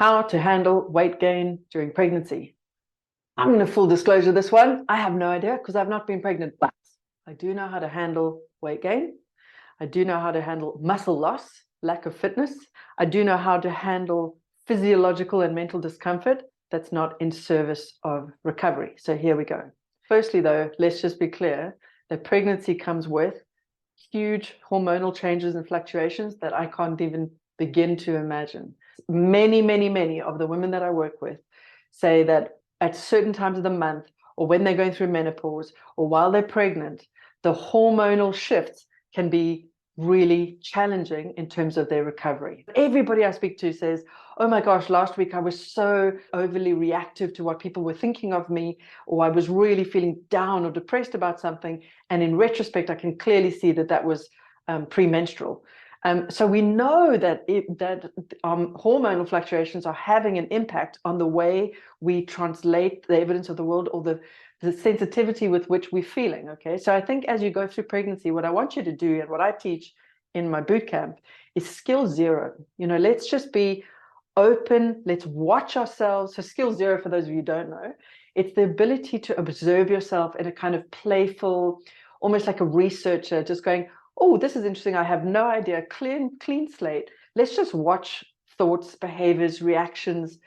How to handle weight gain during pregnancy. I'm going to full disclosure this one. I have no idea because I've not been pregnant, but I do know how to handle weight gain. I do know how to handle muscle loss, lack of fitness. I do know how to handle physiological and mental discomfort that's not in service of recovery. So here we go. Firstly, though, let's just be clear that pregnancy comes with huge hormonal changes and fluctuations that I can't even begin to imagine. Many of the women that I work with say that at certain times of the month, or when they're going through menopause, or while they're pregnant, the hormonal shifts can be really challenging in terms of their recovery. Everybody I speak to says, oh my gosh, last week I was so overly reactive to what people were thinking of me, or I was really feeling down or depressed about something. And in retrospect, I can clearly see that that was premenstrual. So we know that hormonal fluctuations are having an impact on the way we translate the evidence of the world, or the sensitivity with which we're feeling. Okay, so I think as you go through pregnancy, what I want you to do and what I teach in my boot camp is skill zero. Let's just be open. Let's watch ourselves. So skill zero, for those of you who don't know, it's the ability to observe yourself in a kind of playful, almost like a researcher, just going, oh, this is interesting. I have no idea. Clean slate. Let's just watch thoughts, behaviors, reactions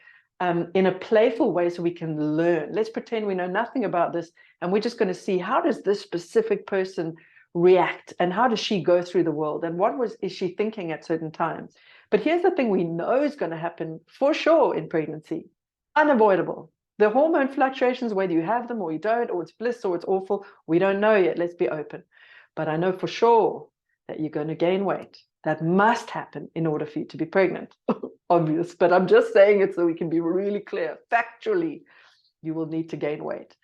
in a playful way so we can learn. Let's pretend we know nothing about this, and we're just going to see, how does this specific person react, and how does she go through the world, and is she thinking at certain times? But here's the thing we know is going to happen for sure in pregnancy. Unavoidable. The hormone fluctuations, whether you have them or you don't, or it's bliss or it's awful, we don't know yet. Let's be open. But I know for sure that you're going to gain weight. That must happen in order for you to be pregnant. Obvious, but I'm just saying it so we can be really clear. Factually, you will need to gain weight.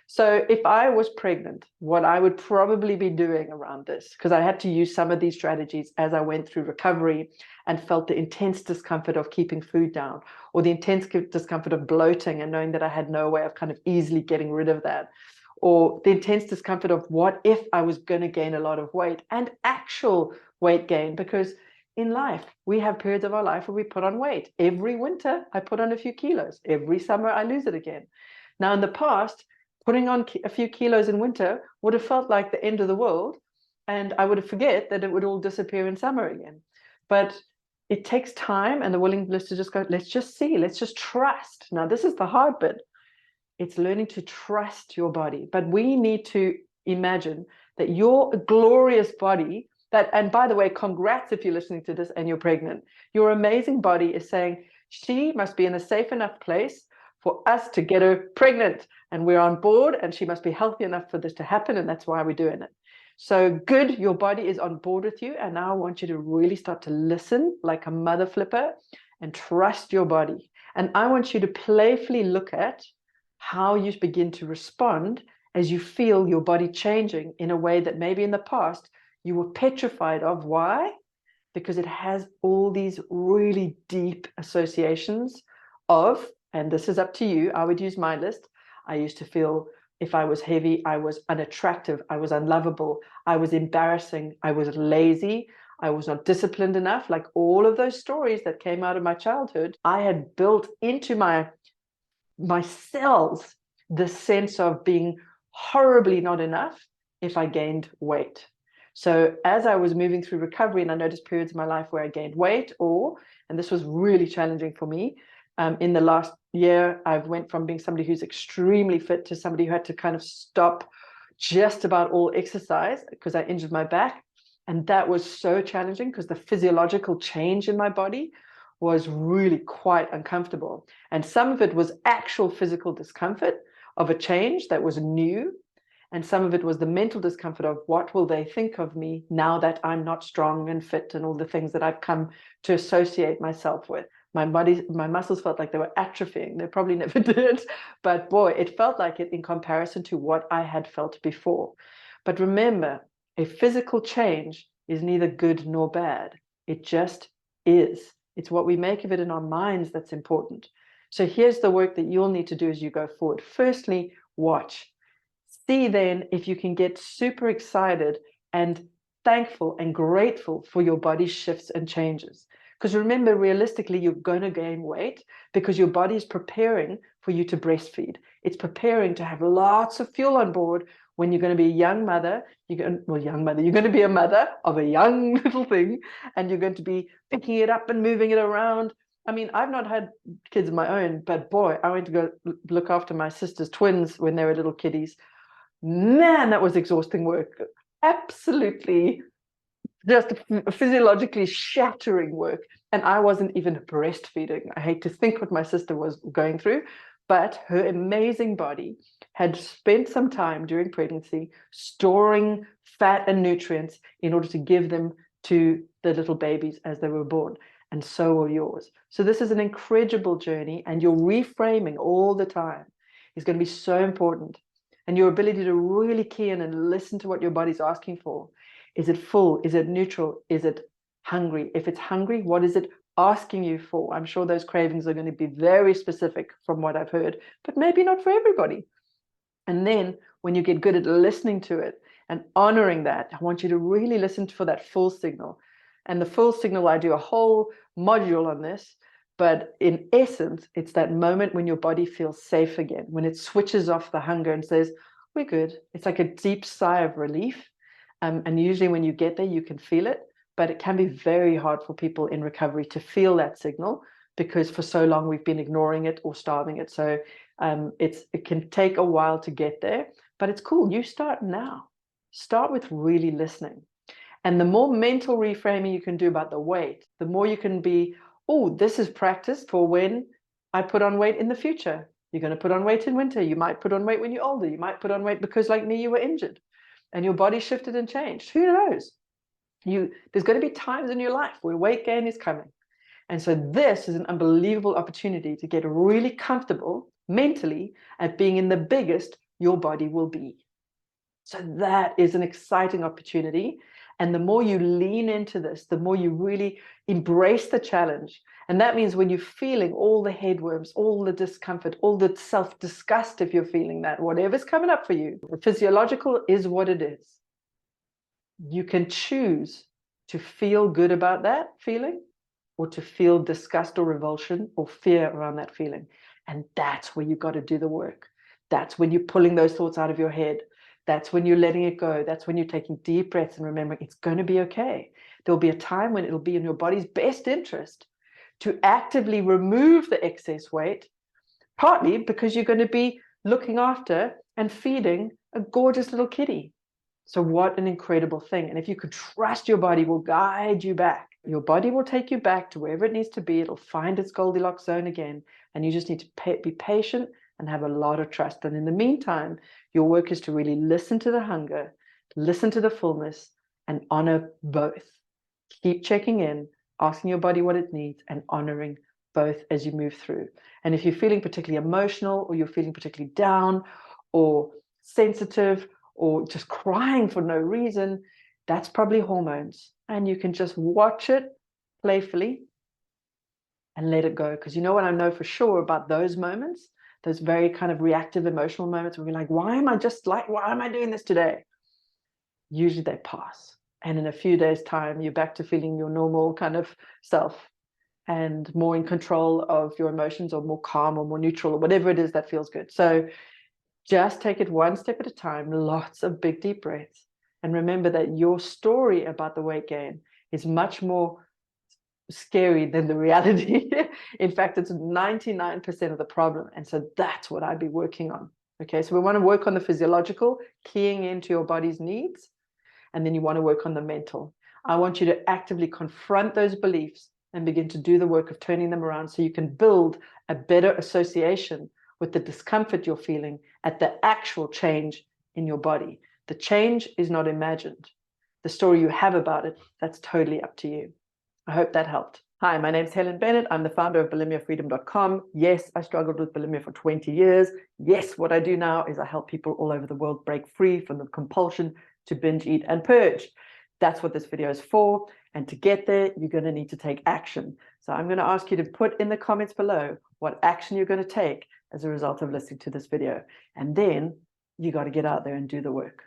So if I was pregnant, what I would probably be doing around this, because I had to use some of these strategies as I went through recovery and felt the intense discomfort of keeping food down, or the intense discomfort of bloating and knowing that I had no way of kind of easily getting rid of that, or the intense discomfort of what if I was going to gain a lot of weight, and actual weight gain, because in life, we have periods of our life where we put on weight. Every winter, I put on a few kilos. Every summer, I lose it again. Now, in the past, putting on a few kilos in winter would have felt like the end of the world, and I would forget that it would all disappear in summer again. But it takes time and the willingness to just go, let's just see, let's just trust. Now, this is the hard bit. It's learning to trust your body. But we need to imagine that your glorious body, and by the way, congrats if you're listening to this and you're pregnant. Your amazing body is saying she must be in a safe enough place for us to get her pregnant, and we're on board, and she must be healthy enough for this to happen, and that's why we're doing it. So good, your body is on board with you, and now I want you to really start to listen like a mother flipper and trust your body. And I want you to playfully look at how you begin to respond as you feel your body changing in a way that maybe in the past you were petrified of. Why? Because it has all these really deep associations of, and this is up to you, I would use my list. I used to feel if I was heavy, I was unattractive, I was unlovable, I was embarrassing, I was lazy, I was not disciplined enough. Like all of those stories that came out of my childhood, I had built into my cells the sense of being horribly not enough if I gained weight. So as I was moving through recovery, and I noticed periods in my life where I gained weight, and this was really challenging for me, in the last year, I've went from being somebody who's extremely fit to somebody who had to kind of stop just about all exercise because I injured my back. And that was so challenging because the physiological change in my body was really quite uncomfortable. And some of it was actual physical discomfort of a change that was new. And some of it was the mental discomfort of what will they think of me now that I'm not strong and fit, and all the things that I've come to associate myself with. My muscles felt like they were atrophying. They probably never did, but boy, it felt like it in comparison to what I had felt before. But remember, a physical change is neither good nor bad. It just is. It's what we make of it in our minds that's important. So here's the work that you'll need to do as you go forward. Firstly, watch. See then if you can get super excited and thankful and grateful for your body's shifts and changes. Because remember, realistically, you're going to gain weight because your body is preparing for you to breastfeed. It's preparing to have lots of fuel on board when you're going to be a young mother. You're going to be a mother of a young little thing, and you're going to be picking it up and moving it around. I mean, I've not had kids of my own, but boy, I went to go look after my sister's twins when they were little kiddies. Man, that was exhausting work. Absolutely just physiologically shattering work. And I wasn't even breastfeeding. I hate to think what my sister was going through, but her amazing body had spent some time during pregnancy storing fat and nutrients in order to give them to the little babies as they were born. And so will yours. So this is an incredible journey, and your reframing all the time is going to be so important. And your ability to really key in and listen to what your body's asking for. Is it full? Is it neutral? Is it hungry? If it's hungry, what is it asking you for? I'm sure those cravings are going to be very specific from what I've heard, but maybe not for everybody. And then when you get good at listening to it and honoring that, I want you to really listen for that full signal. And the full signal, I do a whole module on this, but in essence, it's that moment when your body feels safe again, when it switches off the hunger and says, we're good. It's like a deep sigh of relief. And usually when you get there, you can feel it, but it can be very hard for people in recovery to feel that signal because for so long we've been ignoring it or starving it. So it can take a while to get there, but it's cool. You start now. Start with really listening. And the more mental reframing you can do about the weight, the more you can be, oh, this is practice for when I put on weight in the future. You're going to put on weight in winter. You might put on weight when you're older. You might put on weight because, like me, you were injured and your body shifted and changed. Who knows? There's going to be times in your life where weight gain is coming. And so this is an unbelievable opportunity to get really comfortable mentally at being in the biggest your body will be. So that is an exciting opportunity. And the more you lean into this, the more you really embrace the challenge. And that means when you're feeling all the headworms, all the discomfort, all the self-disgust, if you're feeling that, whatever's coming up for you, the physiological is what it is. You can choose to feel good about that feeling or to feel disgust or revulsion or fear around that feeling. And that's where you've got to do the work. That's when you're pulling those thoughts out of your head. That's when you're letting it go. That's when you're taking deep breaths and remembering it's going to be okay. There'll be a time when it'll be in your body's best interest to actively remove the excess weight, partly because you're going to be looking after and feeding a gorgeous little kitty. So what an incredible thing. And if you could trust your body will guide you back. Your body will take you back to wherever it needs to be. It'll find its Goldilocks zone again. And you just need to be patient and have a lot of trust. And in the meantime, your work is to really listen to the hunger, listen to the fullness, and honor both. Keep checking in, asking your body what it needs, and honoring both as you move through. And if you're feeling particularly emotional, or you're feeling particularly down, or sensitive, or just crying for no reason, that's probably hormones. And you can just watch it playfully and let it go. Because you know what I know for sure about those moments, those very kind of reactive emotional moments where we're like, why am I doing this today? Usually they pass. And in a few days' time, you're back to feeling your normal kind of self and more in control of your emotions, or more calm, or more neutral, or whatever it is that feels good. So just take it one step at a time, lots of big deep breaths. And remember that your story about the weight gain is much more scary than the reality. In fact, it's 99% of the problem. And so that's what I'd be working on. Okay, so we want to work on the physiological, keying into your body's needs. And then you want to work on the mental. I want you to actively confront those beliefs and begin to do the work of turning them around so you can build a better association with the discomfort you're feeling at the actual change in your body. The change is not imagined. The story you have about it, that's totally up to you. I hope that helped. Hi, my name is Helen Bennett. I'm the founder of bulimiafreedom.com. Yes, I struggled with bulimia for 20 years. Yes, what I do now is I help people all over the world break free from the compulsion to binge, eat, and purge. That's what this video is for. And to get there, you're going to need to take action. So I'm going to ask you to put in the comments below what action you're going to take as a result of listening to this video. And then you got to get out there and do the work.